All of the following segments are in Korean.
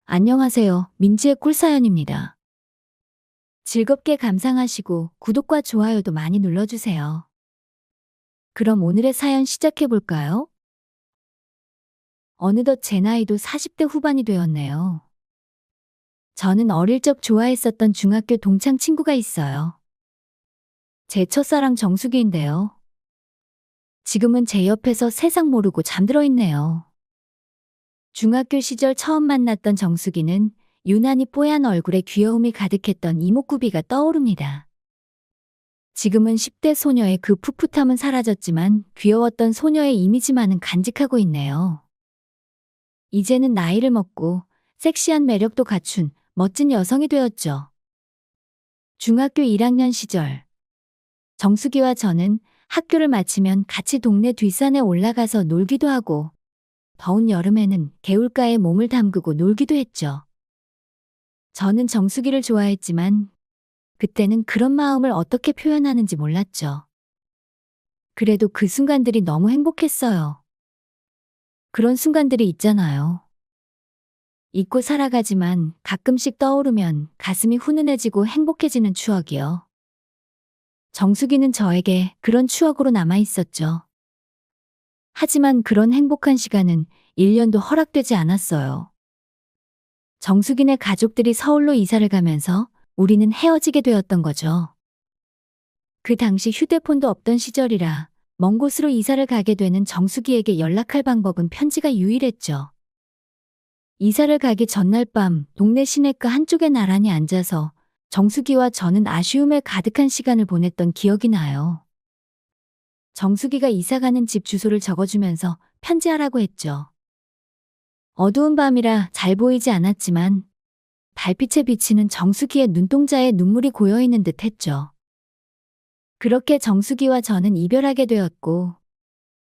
안녕하세요. 민지의 꿀사연입니다. 즐겁게 감상하시고 구독과 좋아요도 많이 눌러주세요. 그럼 오늘의 사연 시작해볼까요? 어느덧 제 나이도 40대 후반이 되었네요. 저는 어릴 적 좋아했었던 중학교 동창 친구가 있어요. 제 첫사랑 정수기인데요. 지금은 제 옆에서 세상 모르고 잠들어 있네요. 중학교 시절 처음 만났던 정수기는 유난히 뽀얀 얼굴에 귀여움이 가득했던 이목구비가 떠오릅니다. 지금은 10대 소녀의 그 풋풋함은 사라졌지만 귀여웠던 소녀의 이미지만은 간직하고 있네요. 이제는 나이를 먹고 섹시한 매력도 갖춘 멋진 여성이 되었죠. 중학교 1학년 시절, 정수기와 저는 학교를 마치면 같이 동네 뒷산에 올라가서 놀기도 하고, 더운 여름에는 개울가에 몸을 담그고 놀기도 했죠. 저는 정수기를 좋아했지만, 그때는 그런 마음을 어떻게 표현하는지 몰랐죠. 그래도 그 순간들이 너무 행복했어요. 그런 순간들이 있잖아요. 잊고 살아가지만 가끔씩 떠오르면 가슴이 훈훈해지고 행복해지는 추억이요. 정수기는 저에게 그런 추억으로 남아 있었죠. 하지만 그런 행복한 시간은 1년도 허락되지 않았어요. 정수기네 가족들이 서울로 이사를 가면서 우리는 헤어지게 되었던 거죠. 그 당시 휴대폰도 없던 시절이라 먼 곳으로 이사를 가게 되는 정수기에게 연락할 방법은 편지가 유일했죠. 이사를 가기 전날 밤 동네 시내가 한쪽에 나란히 앉아서 정수기와 저는 아쉬움에 가득한 시간을 보냈던 기억이 나요. 정수기가 이사가는 집 주소를 적어주면서 편지하라고 했죠. 어두운 밤이라 잘 보이지 않았지만 달빛에 비치는 정수기의 눈동자에 눈물이 고여있는 듯 했죠. 그렇게 정수기와 저는 이별하게 되었고,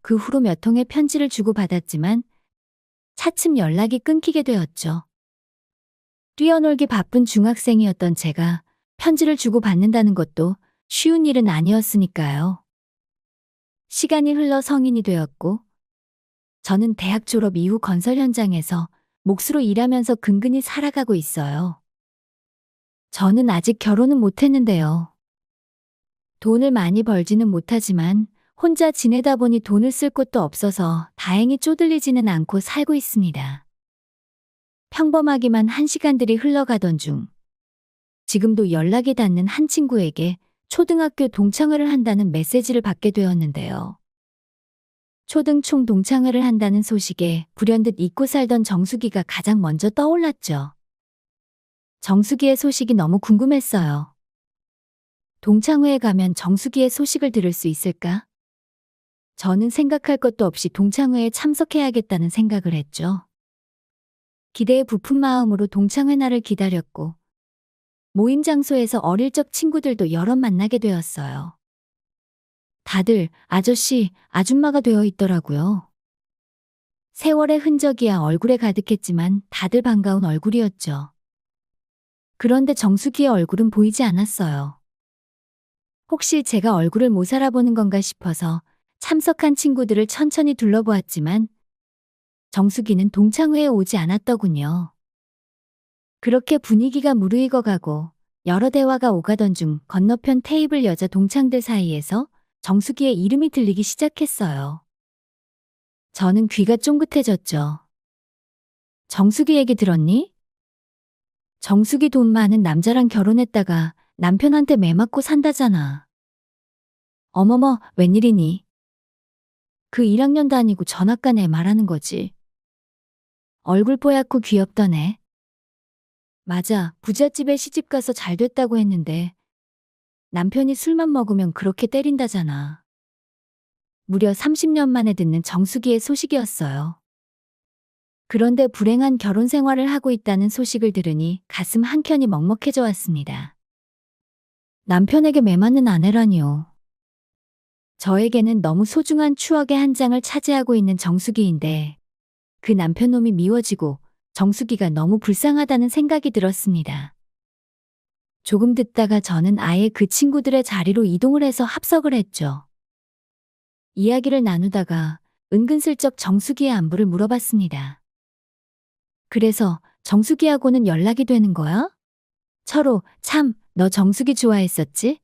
그 후로 몇 통의 편지를 주고받았지만 차츰 연락이 끊기게 되었죠. 뛰어놀기 바쁜 중학생이었던 제가 편지를 주고받는다는 것도 쉬운 일은 아니었으니까요. 시간이 흘러 성인이 되었고, 저는 대학 졸업 이후 건설 현장에서 몫으로 일하면서 근근히 살아가고 있어요. 저는 아직 결혼은 못했는데요. 돈을 많이 벌지는 못하지만 혼자 지내다 보니 돈을 쓸 곳도 없어서 다행히 쪼들리지는 않고 살고 있습니다. 평범하기만 한 시간들이 흘러가던 중, 지금도 연락이 닿는 한 친구에게 초등학교 동창회를 한다는 메시지를 받게 되었는데요. 초등총 동창회를 한다는 소식에 불현듯 잊고 살던 정수기가 가장 먼저 떠올랐죠. 정수기의 소식이 너무 궁금했어요. 동창회에 가면 정수기의 소식을 들을 수 있을까? 저는 생각할 것도 없이 동창회에 참석해야겠다는 생각을 했죠. 기대에 부푼 마음으로 동창회 날을 기다렸고, 모임 장소에서 어릴 적 친구들도 여럿 만나게 되었어요. 다들 아저씨, 아줌마가 되어 있더라고요. 세월의 흔적이야 얼굴에 가득했지만 다들 반가운 얼굴이었죠. 그런데 정수기의 얼굴은 보이지 않았어요. 혹시 제가 얼굴을 못 알아보는 건가 싶어서 참석한 친구들을 천천히 둘러보았지만 정수기는 동창회에 오지 않았더군요. 그렇게 분위기가 무르익어가고 여러 대화가 오가던 중 건너편 테이블 여자 동창들 사이에서 정수기의 이름이 들리기 시작했어요. 저는 귀가 쫑긋해졌죠. 정수기 얘기 들었니? 정수기 돈 많은 남자랑 결혼했다가 남편한테 매 맞고 산다잖아. 어머머, 웬일이니? 그 1학년 다니고 전학간 애 말하는 거지. 얼굴 뽀얗고 귀엽던 애. 맞아, 부잣집에 시집가서 잘 됐다고 했는데 남편이 술만 먹으면 그렇게 때린다잖아. 무려 30년 만에 듣는 정수기의 소식이었어요. 그런데 불행한 결혼 생활을 하고 있다는 소식을 들으니 가슴 한켠이 먹먹해져 왔습니다. 남편에게 매맞는 아내라니요. 저에게는 너무 소중한 추억의 한 장을 차지하고 있는 정수기인데 그 남편놈이 미워지고 정수기가 너무 불쌍하다는 생각이 들었습니다. 조금 듣다가 저는 아예 그 친구들의 자리로 이동을 해서 합석을 했죠. 이야기를 나누다가 은근슬쩍 정수기의 안부를 물어봤습니다. 그래서 정수기하고는 연락이 되는 거야? 철호, 참, 너 정수기 좋아했었지?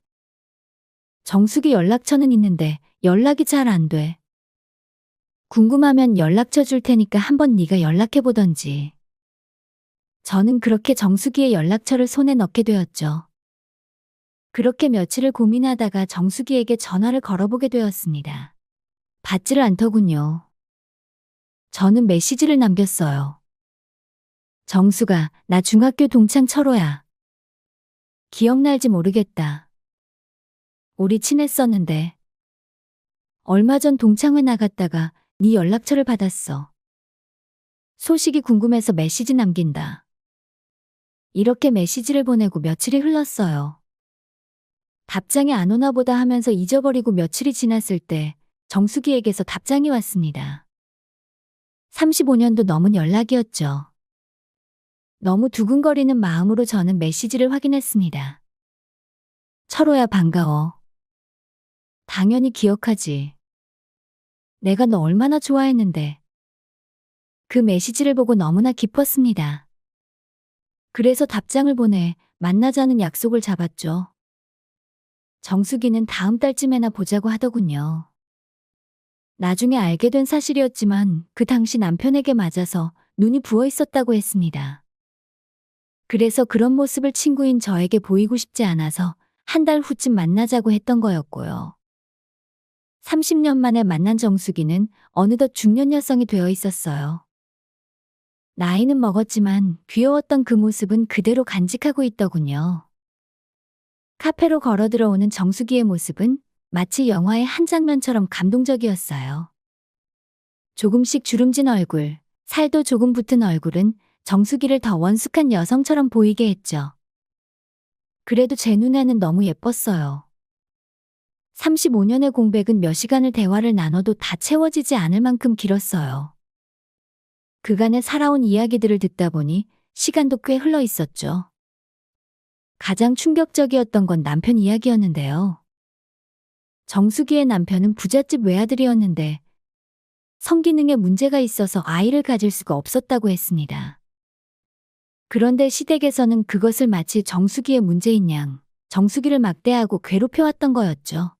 정수기 연락처는 있는데 연락이 잘 안 돼. 궁금하면 연락처 줄 테니까 한번 네가 연락해 보던지. 저는 그렇게 정수기의 연락처를 손에 넣게 되었죠. 그렇게 며칠을 고민하다가 정수기에게 전화를 걸어보게 되었습니다. 받지를 않더군요. 저는 메시지를 남겼어요. 정수가, 나 중학교 동창 철호야. 기억날지 모르겠다. 우리 친했었는데. 얼마 전 동창회 나갔다가 네 연락처를 받았어. 소식이 궁금해서 메시지 남긴다. 이렇게 메시지를 보내고 며칠이 흘렀어요. 답장이 안 오나 보다 하면서 잊어버리고 며칠이 지났을 때 정수기에게서 답장이 왔습니다. 35년도 넘은 연락이었죠. 너무 두근거리는 마음으로 저는 메시지를 확인했습니다. 철호야, 반가워. 당연히 기억하지. 내가 너 얼마나 좋아했는데. 그 메시지를 보고 너무나 기뻤습니다. 그래서 답장을 보내 만나자는 약속을 잡았죠. 정수기는 다음 달쯤에나 보자고 하더군요. 나중에 알게 된 사실이었지만 그 당시 남편에게 맞아서 눈이 부어 있었다고 했습니다. 그래서 그런 모습을 친구인 저에게 보이고 싶지 않아서 한 달 후쯤 만나자고 했던 거였고요. 30년 만에 만난 정수기는 어느덧 중년 여성이 되어 있었어요. 나이는 먹었지만 귀여웠던 그 모습은 그대로 간직하고 있더군요. 카페로 걸어 들어오는 정수기의 모습은 마치 영화의 한 장면처럼 감동적이었어요. 조금씩 주름진 얼굴, 살도 조금 붙은 얼굴은 정수기를 더 원숙한 여성처럼 보이게 했죠. 그래도 제 눈에는 너무 예뻤어요. 35년의 공백은 몇 시간을 대화를 나눠도 다 채워지지 않을 만큼 길었어요. 그간의 살아온 이야기들을 듣다 보니 시간도 꽤 흘러 있었죠. 가장 충격적이었던 건 남편 이야기였는데요. 정수기의 남편은 부잣집 외아들이었는데 성기능에 문제가 있어서 아이를 가질 수가 없었다고 했습니다. 그런데 시댁에서는 그것을 마치 정수기의 문제인 양, 정수기를 막대하고 괴롭혀왔던 거였죠.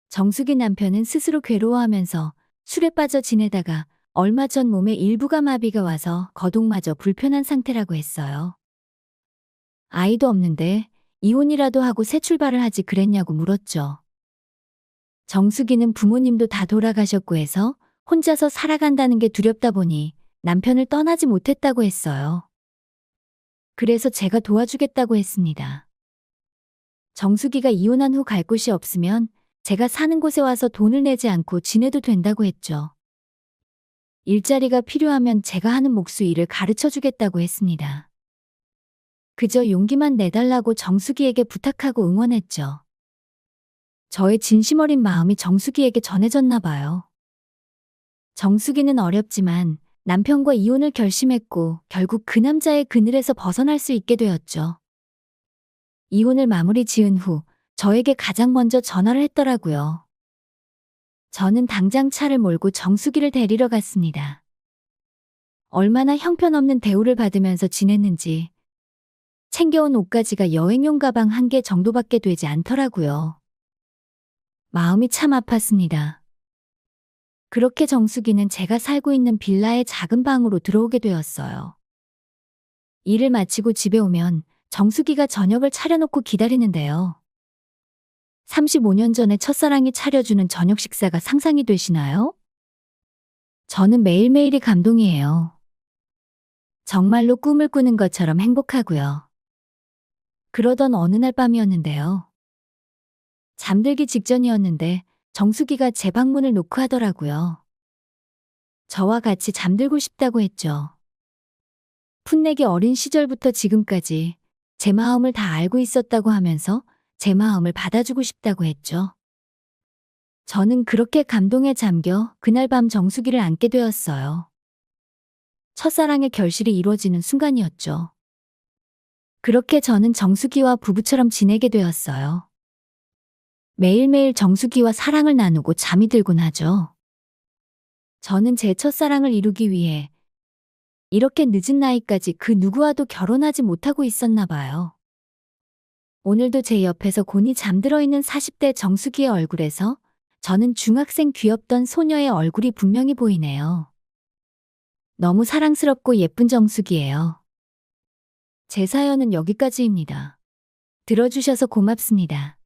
정수기 남편은 스스로 괴로워하면서 술에 빠져 지내다가 얼마 전 몸의 일부가 마비가 와서 거동마저 불편한 상태라고 했어요. 아이도 없는데 이혼이라도 하고 새 출발을 하지 그랬냐고 물었죠. 정수기는 부모님도 다 돌아가셨고 해서 혼자서 살아간다는 게 두렵다 보니 남편을 떠나지 못했다고 했어요. 그래서 제가 도와주겠다고 했습니다. 정수기가 이혼한 후 갈 곳이 없으면 제가 사는 곳에 와서 돈을 내지 않고 지내도 된다고 했죠. 일자리가 필요하면 제가 하는 목수 일을 가르쳐 주겠다고 했습니다. 그저 용기만 내달라고 정수기에게 부탁하고 응원했죠. 저의 진심 어린 마음이 정수기에게 전해졌나 봐요. 정수기는 어렵지만 남편과 이혼을 결심했고 결국 그 남자의 그늘에서 벗어날 수 있게 되었죠. 이혼을 마무리 지은 후 저에게 가장 먼저 전화를 했더라고요. 저는 당장 차를 몰고 정수기를 데리러 갔습니다. 얼마나 형편없는 대우를 받으면서 지냈는지 챙겨온 옷가지가 여행용 가방 1개 정도밖에 되지 않더라고요. 마음이 참 아팠습니다. 그렇게 정수기는 제가 살고 있는 빌라의 작은 방으로 들어오게 되었어요. 일을 마치고 집에 오면 정수기가 저녁을 차려놓고 기다리는데요. 35년 전에 첫사랑이 차려주는 저녁 식사가 상상이 되시나요? 저는 매일매일이 감동이에요. 정말로 꿈을 꾸는 것처럼 행복하고요. 그러던 어느 날 밤이었는데요. 잠들기 직전이었는데 정수기가 제 방문을 노크하더라고요. 저와 같이 잠들고 싶다고 했죠. 풋내기 어린 시절부터 지금까지 제 마음을 다 알고 있었다고 하면서 제 마음을 받아주고 싶다고 했죠. 저는 그렇게 감동에 잠겨 그날 밤 정수기를 안게 되었어요. 첫사랑의 결실이 이루어지는 순간이었죠. 그렇게 저는 정수기와 부부처럼 지내게 되었어요. 매일매일 정수기와 사랑을 나누고 잠이 들곤 하죠. 저는 제 첫사랑을 이루기 위해 이렇게 늦은 나이까지 그 누구와도 결혼하지 못하고 있었나 봐요. 오늘도 제 옆에서 곤히 잠들어 있는 40대 정수기의 얼굴에서 저는 중학생 귀엽던 소녀의 얼굴이 분명히 보이네요. 너무 사랑스럽고 예쁜 정수기예요. 제 사연은 여기까지입니다. 들어주셔서 고맙습니다.